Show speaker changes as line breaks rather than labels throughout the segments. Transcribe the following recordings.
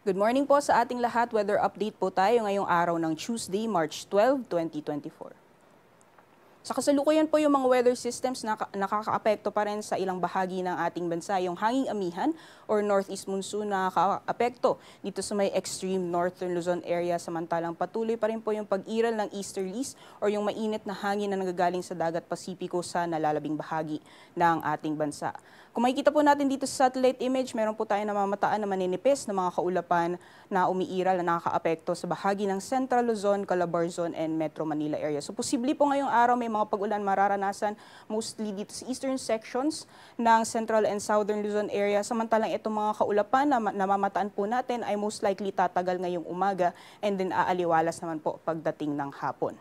Good morning po sa ating lahat. Weather update po tayo ngayong araw ng Tuesday, March 12, 2024. Sa kasalukuyan po yung mga weather systems na nakakaapekto pa rin sa ilang bahagi ng ating bansa. Yung hanging amihan or northeast monsoon na nakakaapekto dito sa may extreme northern Luzon area. Samantalang patuloy pa rin po yung pag-iral ng easterlies or yung mainit na hangin na nanggagaling sa dagat Pasipiko sa nalalabing bahagi ng ating bansa. Kung makikita po natin dito sa satellite image, meron po tayo namamataan na maninipis na mga kaulapan na umiiral na nakakaapekto sa bahagi ng Central Luzon, Calabarzon, and Metro Manila area. So posible po ngayong araw may mga pag-ulan mararanasan mostly dito sa eastern sections ng Central and Southern Luzon area. Samantalang itong mga kaulapan na namamataan po natin ay most likely tatagal ngayong umaga and then aaliwalas naman po pagdating ng hapon.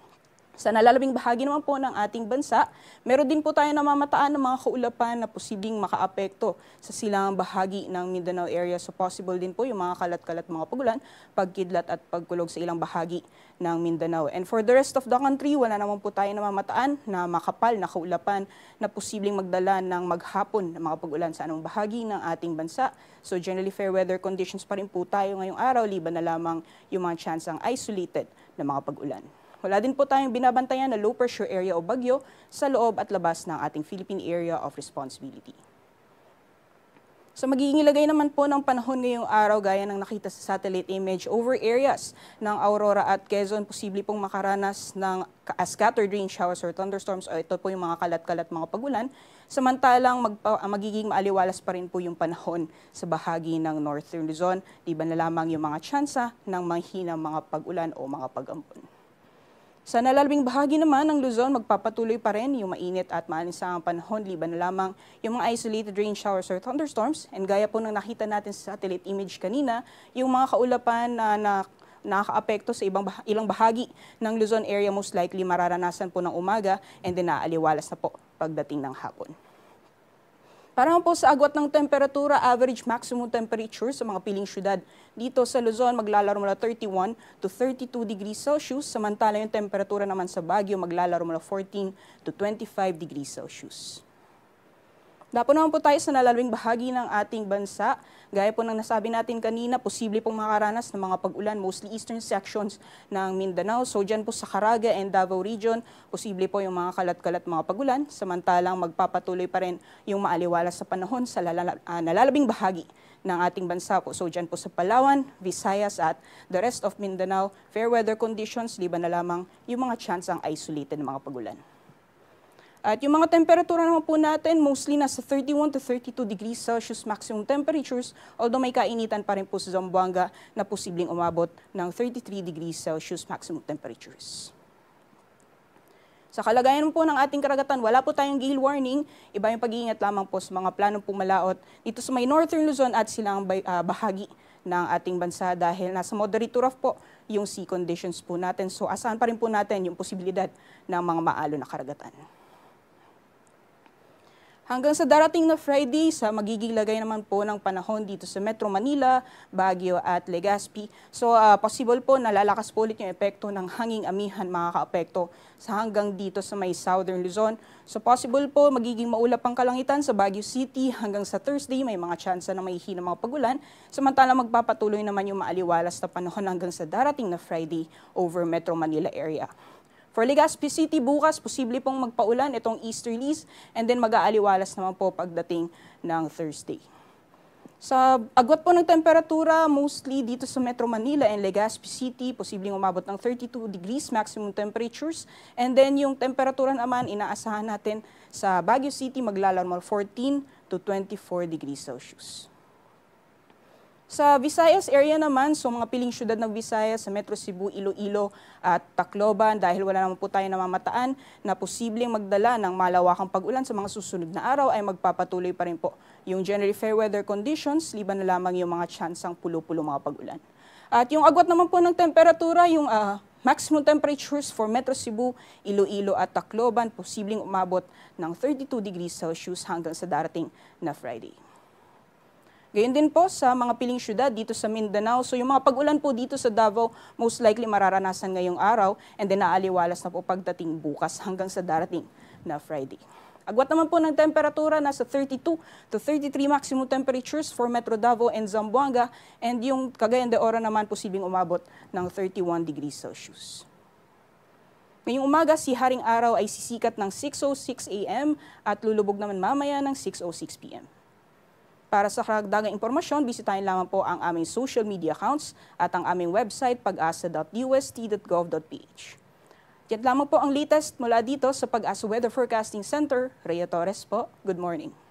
Sa nalalabing bahagi naman po ng ating bansa, meron din po tayo namamataan ng mga kaulapan na posibleng makaapekto sa silangang bahagi ng Mindanao area. So possible din po yung mga kalat-kalat mga pagulan, pagkidlat at pagkulog sa ilang bahagi ng Mindanao. And for the rest of the country, wala naman po tayo namamataan na makapal na kaulapan na posibleng magdala ng maghapon na mga pagulan sa anong bahagi ng ating bansa. So generally fair weather conditions pa rin po tayo ngayong araw, liban na lamang yung mga chansang isolated na mga pagulan. Wala din po tayong binabantayan na low pressure area o bagyo sa loob at labas ng ating Philippine Area of Responsibility. So magiging ilagay naman po ng panahon ngayong araw gaya ng nakita sa satellite image over areas ng Aurora at Quezon, posible pong makaranas ng scattered rain showers or thunderstorms o ito po yung mga kalat-kalat mga pagulan. Samantalang magiging maaliwalas pa rin po yung panahon sa bahagi ng Northern Luzon, liban na lamang yung mga tsansa ng mahinang mga pagulan o mga pag-ampon. Sa nalalabing bahagi naman ng Luzon, magpapatuloy pa rin yung mainit at maalinsangang panahon, liban na lamang yung mga isolated rain showers or thunderstorms. And gaya po ng nakita natin sa satellite image kanina, yung mga kaulapan na nakakaapekto sa ilang bahagi ng Luzon area, most likely mararanasan po ng umaga and then naaliwalas na po pagdating ng hapon. Para po sa agwat ng temperatura, average maximum temperature sa mga piling syudad dito sa Luzon maglalaro mula 31 to 32 degrees Celsius, samantala yung temperatura naman sa Baguio maglalaro mula 14 to 25 degrees Celsius. Dapo naman po tayo sa nalalabing bahagi ng ating bansa. Gaya po ng nasabi natin kanina, posible pong makaranas ng mga pag-ulan, mostly eastern sections ng Mindanao. So dyan po sa Caraga and Davao region, posible po yung mga kalat-kalat mga pag-ulan. Samantalang magpapatuloy pa rin yung maaliwalas sa panahon sa nalalabing bahagi ng ating bansa po. So dyan po sa Palawan, Visayas at the rest of Mindanao, fair weather conditions, liban na lamang yung mga chance ang isolated ng mga pag-ulan. At yung mga temperatura naman po natin, mostly nasa 31 to 32 degrees Celsius maximum temperatures, although may kainitan pa rin po sa Zamboanga na posibleng umabot ng 33 degrees Celsius maximum temperatures. Sa kalagayan po ng ating karagatan, wala po tayong gale warning, iba yung pag-iingat lamang po sa mga planong pumalaot dito sa may Northern Luzon at silang bahagi ng ating bansa dahil nasa moderate to rough po yung sea conditions po natin. So asahan pa rin po natin yung posibilidad ng mga maalo na karagatan. Hanggang sa darating na Friday, sa magiging lagay naman po ng panahon dito sa Metro Manila, Baguio at Legazpi. So possible po na lalakas po ulit yung epekto ng hanging amihan makakaapekto sa hanggang dito sa may Southern Luzon. So possible po magiging maulap ang kalangitan sa Baguio City hanggang sa Thursday, may mga tsansa na may hina mga pagulan. Samantala magpapatuloy naman yung maaliwalas na panahon hanggang sa darating na Friday over Metro Manila area. For Legazpi City, bukas, posible pong magpaulan itong easterlies and then mag-aaliwalas naman po pagdating ng Thursday. Sa agwat po ng temperatura, mostly dito sa Metro Manila and Legazpi City, posibleng umabot ng 32 degrees maximum temperatures. And then yung temperatura naman, inaasahan natin sa Baguio City, maglalaro 14 to 24 degrees Celsius. Sa Visayas area naman, so mga piling syudad ng Visayas sa Metro Cebu, Iloilo at Tacloban, dahil wala naman po tayo namamataan na posibleng magdala ng malawakang pag-ulan sa mga susunod na araw ay magpapatuloy pa rin po yung generally fair weather conditions, liban na lamang yung mga tsansang pulo-pulo mga pag-ulan. At yung agwat naman po ng temperatura, yung maximum temperatures for Metro Cebu, Iloilo at Tacloban, posibleng umabot ng 32 degrees Celsius hanggang sa darating na Friday. Gayon din po sa mga piling syudad dito sa Mindanao. So yung mga pag-ulan po dito sa Davao, most likely mararanasan ngayong araw and then naaliwalas na po pagdating bukas hanggang sa darating na Friday. Agwat naman po ng temperatura, nasa 32 to 33 maximum temperatures for Metro Davao and Zamboanga, and yung Cagayan de Oro naman posibleng umabot ng 31 degrees Celsius. Ngayong umaga, si Haring Araw ay sisikat ng 6:06 a.m. at lulubog naman mamaya ng 6:06 p.m. Para sa karagdagang impormasyon, bisitahin lamang po ang aming social media accounts at ang aming website pag-asa.ust.gov.ph. Yan lamang po ang latest mula dito sa Pag-asa Weather Forecasting Center. Rhea Torres po, good morning.